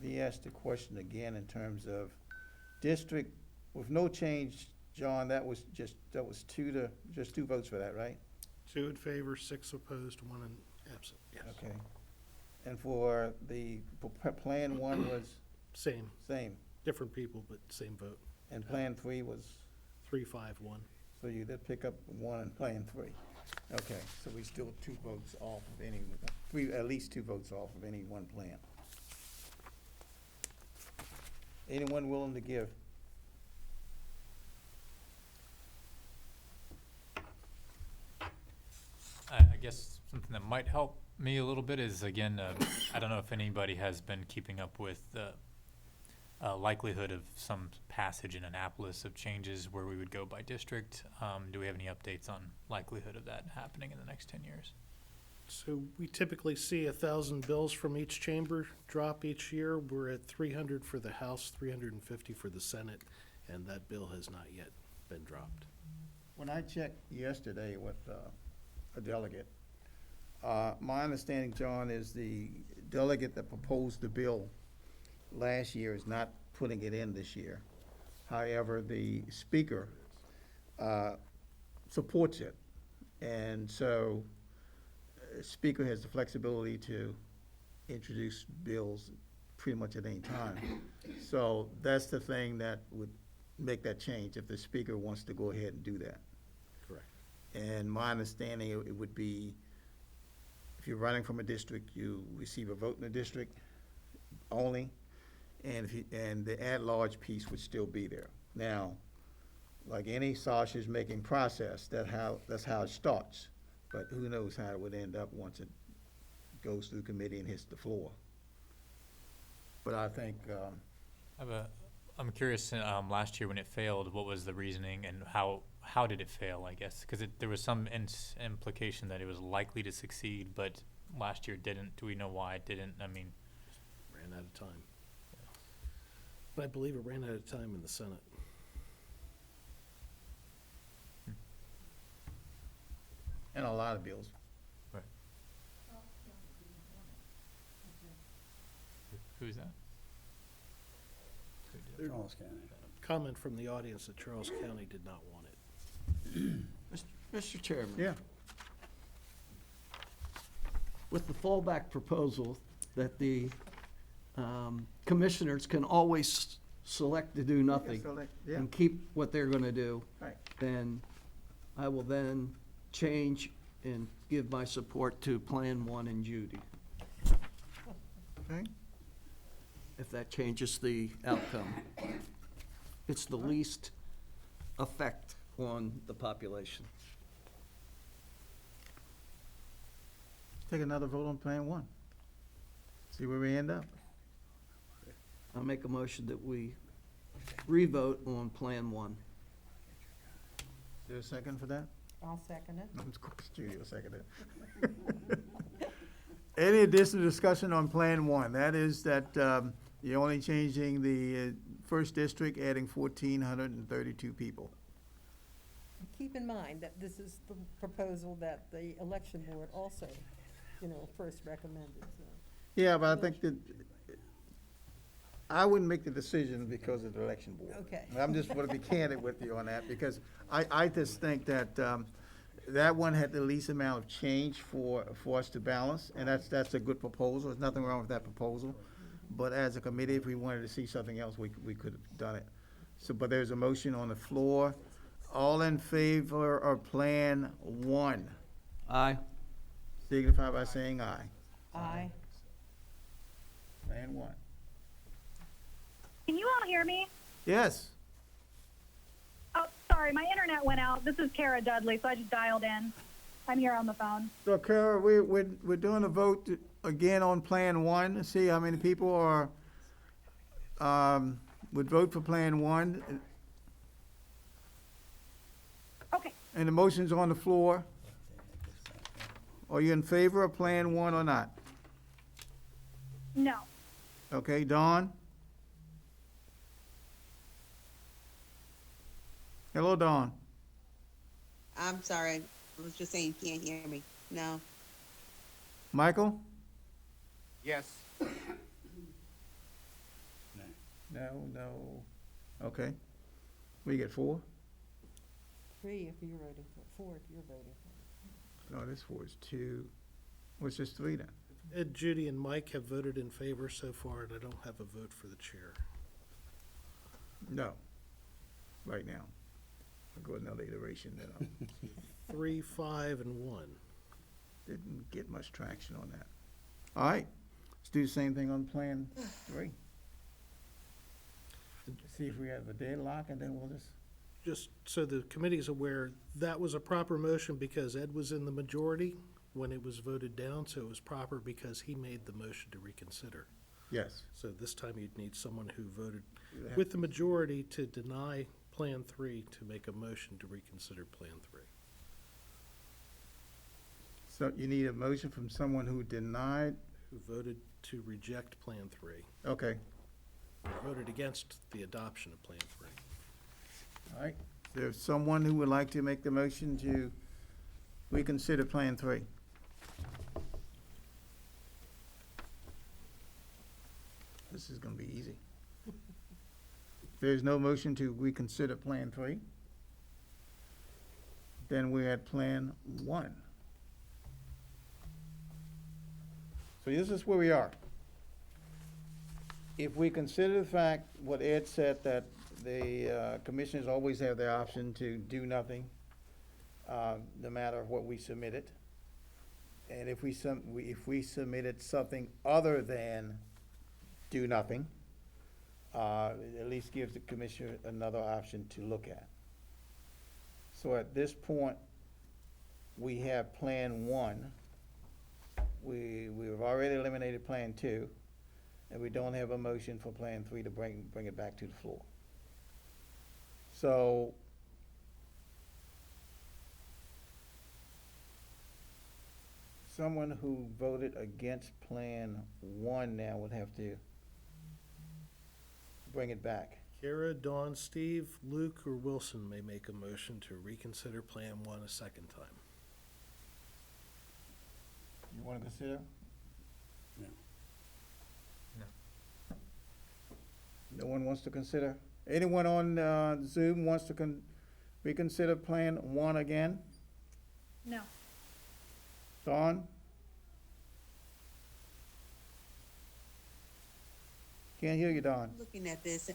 he asked the question again in terms of district, with no change, John, just two votes for that, right? 2 in favor, 6 opposed, 1 absent, yes. Okay. And for the, Plan 1 was Same, same, different people, but same vote. and Plan 3 was, 3-5-1. so you did pick up 1 in Plan 3. Okay, so we still 2 votes off of any, at least 2 votes off of any one plan. Anyone willing to give? I guess something that might help me a little bit is, again, I don't know if anybody has been keeping up with the likelihood of some passage in Annapolis of changes where we would go by district. Do we have any updates on likelihood of that happening in the next 10 years? So we typically see 1,000 bills from each chamber drop each year. We're at 300 for the House, 350 for the Senate, and that bill has not yet been dropped. When I checked yesterday with a delegate, my understanding, John, is the delegate that proposed the bill last year is not putting it in this year. However, the speaker supports it. And so speaker has the flexibility to introduce bills pretty much at any time. So that's the thing that would make that change, if the speaker wants to go ahead and do that. Correct. And my understanding, it would be, if you're running from a district, you receive a vote in the district only, and the at-large piece would still be there. Now, like any sausage-making process, that's how it starts. But who knows how it would end up once it goes through committee and hits the floor. But I think, I'm curious, last year when it failed, what was the reasoning and how did it fail, I guess? Because there was some implication that it was likely to succeed, but last year didn't. Do we know why it didn't? I mean, Ran out of time. But I believe it ran out of time in the Senate. and a lot of bills. right. Who's that? Who did? Charles County. Comment from the audience that Charles County did not want it. Mr. Chairman. Yeah. With the fallback proposal that the commissioners can always select to do nothing Yeah, and keep what they're gonna do, right. then I will then change and give my support to Plan 1 and Judy, Okay. if that changes the outcome. It's the least effect on the population. Take another vote on Plan 1. See where we end up. I'll make a motion that we revote on Plan 1. Is there a second for that? I'll second it. No, of course, Judy will second it. Any additional discussion on Plan 1? That is that you're only changing the first district, adding 1,432 people. Keep in mind that this is the proposal that the election board also, first recommended, so. Yeah, but I think that, I wouldn't make the decision because of the election board. Okay. I'm just want to be candid with you on that, because I just think that that one had the least amount of change for us to balance, and that's a good proposal. There's nothing wrong with that proposal. But as a committee, if we wanted to see something else, we could have done it. So, but there's a motion on the floor. All in favor of Plan 1, Aye. signify by saying aye. Aye. Plan 1. Can you all hear me? Yes. Oh, sorry, my internet went out. This is Kara Dudley, so I just dialed in. I'm here on the phone. So Kara, we're doing a vote again on Plan 1, to see how many people would vote for Plan 1. Okay. And the motion's on the floor. Are you in favor of Plan 1 or not? No. Okay, Dawn? Hello, Dawn. I'm sorry, I was just saying you can't hear me. No. Michael? Yes. No. Okay. We get 4? 3 if you're voting for, 4 if you're voting for. No, this 4 is 2. What's just 3 then? Ed, Judy, and Mike have voted in favor so far, and I don't have a vote for the chair. No. Right now. I'll go another iteration then. 3, 5, and 1. Didn't get much traction on that. All right, let's do the same thing on Plan 3. See if we have a deadlock, and then we'll Just so the committee's aware, that was a proper motion because Ed was in the majority when it was voted down, so it was proper because he made the motion to reconsider. yes. So this time you'd need someone who voted with the majority to deny Plan 3 to make a motion to reconsider Plan 3. So you need a motion from someone who denied, Who voted to reject Plan 3, okay, voted against the adoption of Plan 3. all right. There's someone who would like to make the motion to reconsider Plan 3. This is gonna be easy. There's no motion to reconsider Plan 3. Then we're at Plan 1. So this is where we are. If we consider the fact, what Ed said, that the commissioners always have the option to do nothing, no matter what we submitted. And if we submitted something other than do nothing, it at least gives the commissioner another option to look at. So at this point, we have Plan 1. We've already eliminated Plan 2, and we don't have a motion for Plan 3 to bring it back to the floor. So someone who voted against Plan 1 now would have to bring it back. Kara, Dawn, Steve, Luke, or Wilson may make a motion to reconsider Plan 1 a second time. You want to consider? No. No. No one wants to consider? Anyone on Zoom wants to reconsider Plan 1 again? No. Dawn? Can't hear you, Dawn. Looking at this,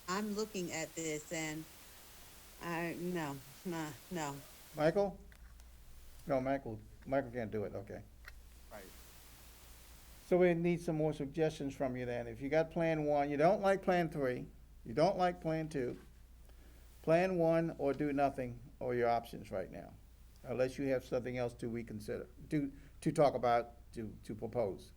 I'm looking at this and no. Michael? No, Michael can't do it, okay. Right. So we need some more suggestions from you then. If you got Plan 1, you don't like Plan 3, you don't like Plan 2, Plan 1 or do nothing are your options right now, unless you have something else to reconsider, to talk about, to propose.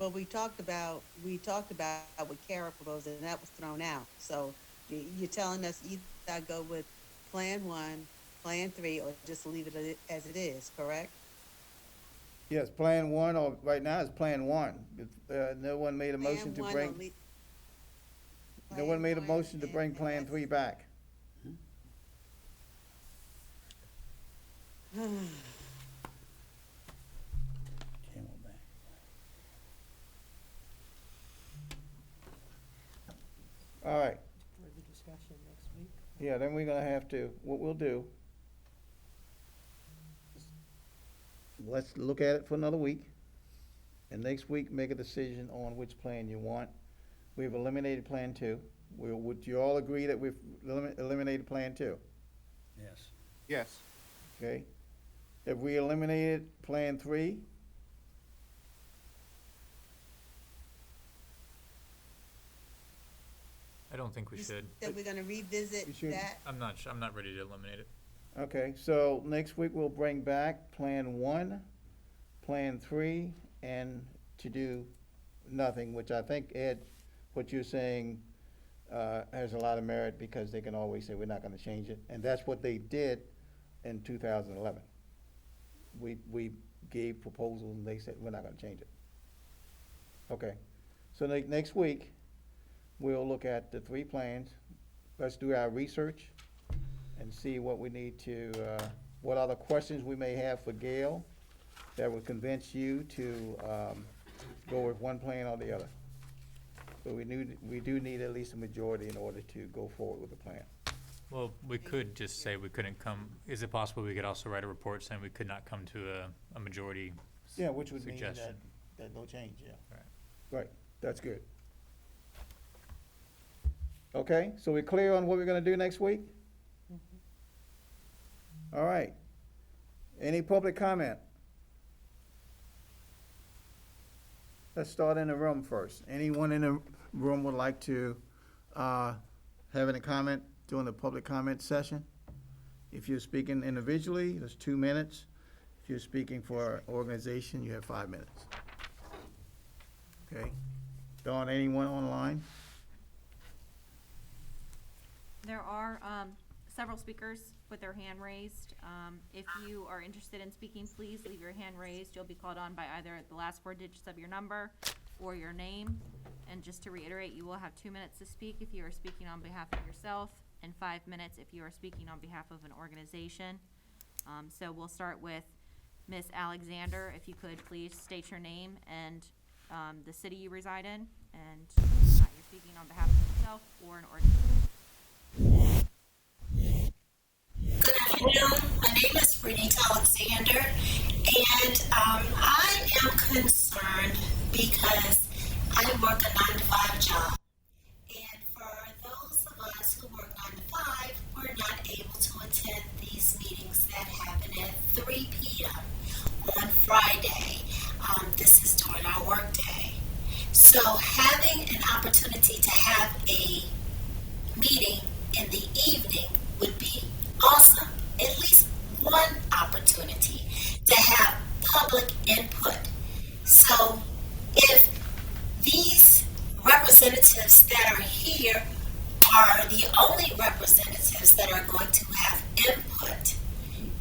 Well, we talked about what Kara proposed, and that was thrown out. So you're telling us either I go with Plan 1, Plan 3, or just leave it as it is, correct? Yes, Plan 1, or right now is Plan 1. No one made a motion to Plan 1 bring, or leave- no one made a Plan motion to 1 bring and Plan 3 back. Camelback. All right, Further discussion next week. yeah, then we're gonna have to, what we'll do, let's look at it for another week, and next week, make a decision on which plan you want. We've eliminated Plan 2. Would you all agree that we've eliminated Plan 2? Yes. Yes. Okay? Have we eliminated Plan 3? I don't think we You should. said we're gonna revisit We should. that. I'm not ready to eliminate it. Okay, so next week we'll bring back Plan 1, Plan 3, and to do nothing, which I think, Ed, what you're saying has a lot of merit, because they can always say, we're not gonna change it, and that's what they did in 2011. We gave proposals, and they said, we're not gonna change it. Okay, so next week, we'll look at the 3 plans. Let's do our research and see what we need to, what other questions we may have for Gail that would convince you to go with one plan or the other. So we do need at least a majority in order to go forward with the plan. Well, we could just say we couldn't come, is it possible we could also write a report saying we could not come to a majority Yeah, which would mean suggestion? that no change, yeah. Right. Right, that's good. Okay, so we're clear on what we're gonna do next week? All right. Any public comment? Let's start in the room first. Anyone in the room would like to have any comment during the public comment session? If you're speaking individually, that's 2 minutes. If you're speaking for an organization, you have 5 minutes. Okay? Dawn, anyone online? There are several speakers with their hand raised. If you are interested in speaking, please leave your hand raised. You'll be called on by either the last 4 digits of your number or your name. And just to reiterate, you will have 2 minutes to speak if you are speaking on behalf of yourself, and 5 minutes if you are speaking on behalf of an organization. So we'll start with Ms. Alexander. If you could please state your name and the city you reside in, and you're speaking on behalf of yourself or an organization. Good afternoon. My name is Renee Alexander, and I am concerned because I work a 9-to-5 job. And for those of us who work 9 to 5, we're not able to attend these meetings that happen at 3 p.m. on Friday. This is during our work day. So having an opportunity to have a meeting in the evening would be awesome. At least one opportunity to have public input. So if these representatives that are here are the only representatives that are going to have input,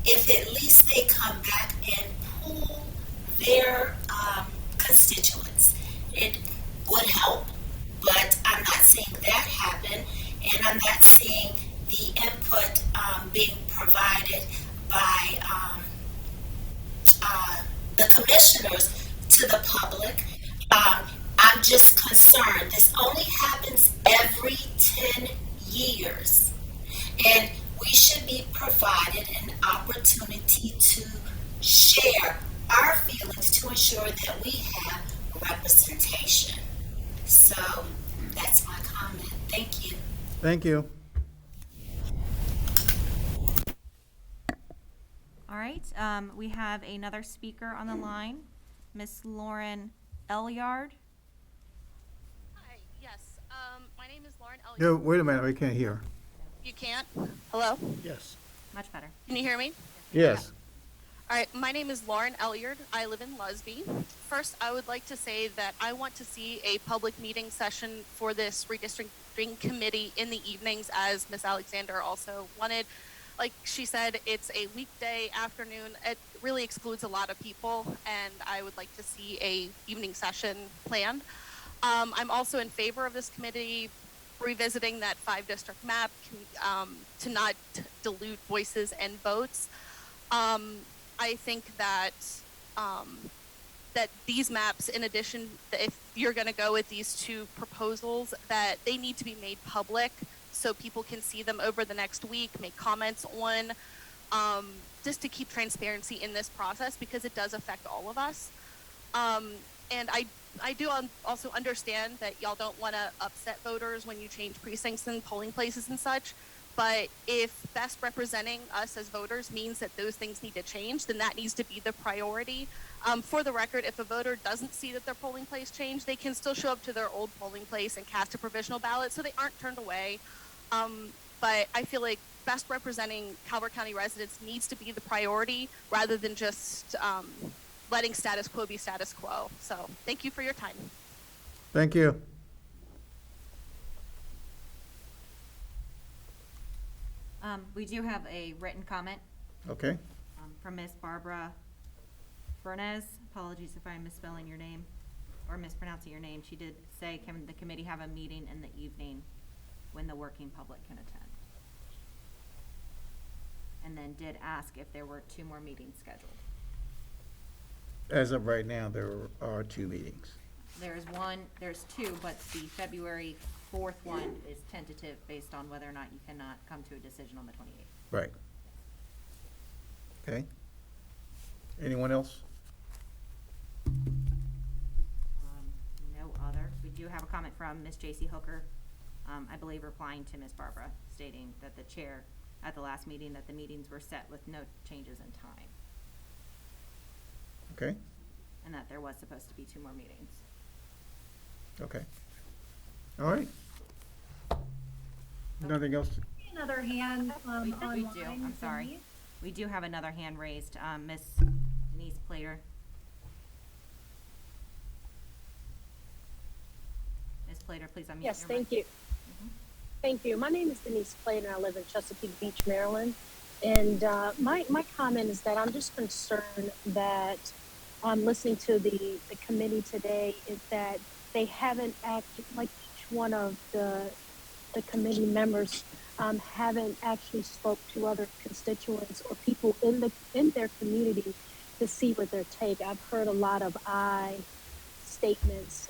if at least they come back and pool their constituents, it would help. But I'm not seeing that happen, and I'm not seeing the input being provided by the commissioners to the public. I'm just concerned. This only happens every 10 years. And we should be provided an opportunity to share our feelings to ensure that we have representation. So that's my comment. Thank you. Thank you. All right, we have another speaker on the line, Miss Lauren Elyard. Hi, yes. My name is Lauren Elliott. No, wait a minute, we can't hear. You can't? Hello? Yes. Much better. Can you hear me? Yes. All right, my name is Lauren Elyard. I live in Lusby. First, I would like to say that I want to see a public meeting session for this redistricting committee in the evenings, as Ms. Alexander also wanted. Like she said, it's a weekday afternoon. It really excludes a lot of people, and I would like to see a evening session planned. I'm also in favor of this committee revisiting that 5-district map to not dilute voices and votes. I think that that these maps, in addition, if you're going to go with these 2 proposals, that they need to be made public so people can see them over the next week, make comments on, just to keep transparency in this process, because it does affect all of us. And I do also understand that y'all don't want to upset voters when you change precincts and polling places and such. But if best representing us as voters means that those things need to change, then that needs to be the priority. For the record, if a voter doesn't see that their polling place changed, they can still show up to their old polling place and cast a provisional ballot, so they aren't turned away. But I feel like best representing Calvert County residents needs to be the priority, rather than just letting status quo be status quo. So thank you for your time. Thank you. We do have a written comment Okay. from Miss Barbara Fernez. Apologies if I'm misspelling your name or mispronouncing your name. She did say, can the committee have a meeting in the evening when the working public can attend? And then did ask if there were 2 more meetings scheduled. As of right now, there are 2 meetings. There's two, but the February 4th one is tentative based on whether or not you cannot come to a decision on the 28th. Right. Okay. Anyone else? No other. We do have a comment from Ms. J.C. Hooker, I believe replying to Ms. Barbara, stating that the chair at the last meeting, that the meetings were set with no changes in time, Okay, and that there was supposed to be 2 more meetings. okay. All right. Nothing else? Another hand, We online. do, I'm sorry. Denise. We do have another hand raised, Ms. Denise Plater. Ms. Plater, please unmute your mic. Yes, thank you. Thank you. My name is Denise Plater, and I live in Chesapeake Beach, Maryland. And my comment is that I'm just concerned that listening to the committee today is that they haven't actually, like each one of the committee members haven't actually spoke to other constituents or people in their community to see what their take. I've heard a lot of I statements,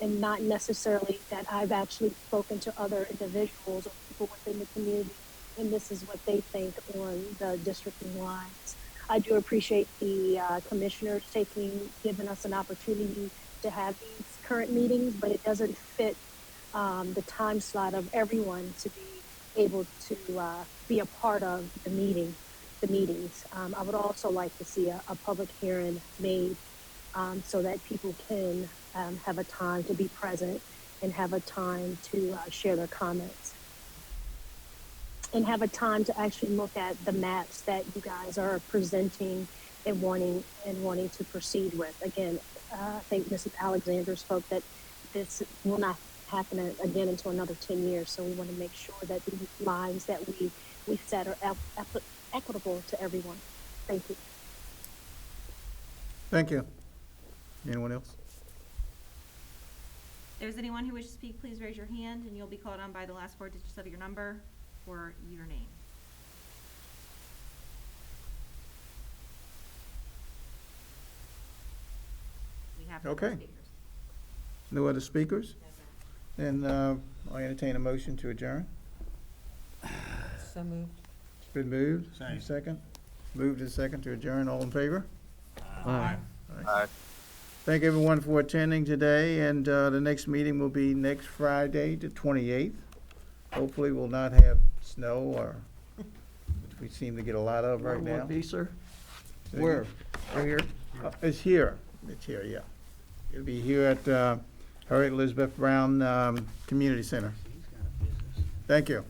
and not necessarily that I've actually spoken to other individuals or people within the community, and this is what they think on the districting lines. I do appreciate the commissioners giving us an opportunity to have these current meetings, but it doesn't fit the time slot of everyone to be able to be a part of the meetings. I would also like to see a public hearing made so that people can have a time to be present and have a time to share their comments and have a time to actually look at the maps that you guys are presenting and wanting to proceed with. Again, I think Mrs. Alexander spoke that this will not happen again until another 10 years. So we want to make sure that the lines that we set are equitable to everyone. Thank you. Thank you. Anyone else? If there's anyone who wishes to speak, please raise your hand, and you'll be called on by the last 4 digits of your number or your name. We have no Okay. speakers. No other speakers? No, sir. Then I entertain a motion to adjourn. So moved. It's been moved. Second. Second. Moved and second to adjourn. All in favor? Aye. Thank everyone for attending today, and the next meeting will be next Friday, the 28th. Hopefully we'll not have snow, or, which we seem to get a lot of right now. Be, sir? So Where? Right here? It's here. It's here, yeah. It'll be here at Harriet Elizabeth Brown Community Center. Thank you.